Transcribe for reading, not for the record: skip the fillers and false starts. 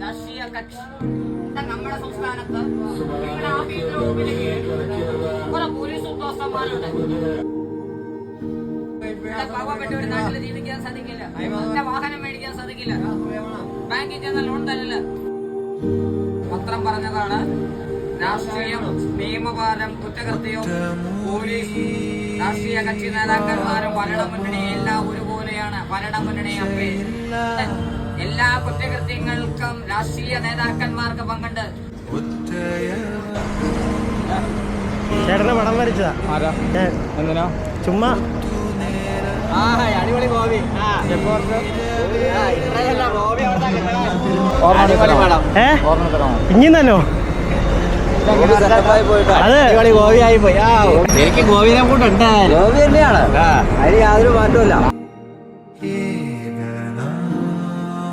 രാഷ്ട്രീയ കക്ഷി നമ്മുടെ സംസ്ഥാനത്ത് ആഭ്യന്തര വകുപ്പിലേക്ക് കുറെ പോലീസ് ഉദ്യോഗസ്ഥന്മാരുണ്ട്. പാവപ്പെട്ട ഒരു നാട്ടിൽ ജീവിക്കാൻ സാധിക്കില്ല, വാഹനം മേടിക്കാൻ സാധിക്കില്ല, ബാങ്കിൽ ചെന്ന ലോൺ തരില്ല. പത്രം പറഞ്ഞതാണ് രാഷ്ട്രീയം, നിയമപാലം, കുറ്റകൃത്യവും പോലീസ്, രാഷ്ട്രീയ കക്ഷി നേതാക്കന്മാരും ഭരണമുന്നണി എല്ലാം ഒരുപോലെയാണ്. ഭരണമുന്നണി എല്ലാ കുറ്റകൃത്യങ്ങൾക്കും രാഷ്ട്രീയ നേതാക്കന്മാർക്ക് പങ്കുണ്ട്. ചേട്ടനെ പടം വരച്ചതാ. എന്തിനാ? ചുമ്മാ അടിപൊളി ഗോപി. ഇനി തന്നോ? അടിപൊളി ഗോപിയായി പോയി. എനിക്ക് ഗോപിനെ കൂട്ടുണ്ട്. ഗോപി തന്നെയാണ്, അതിന് യാതൊരു മാറ്റവും ഇല്ല.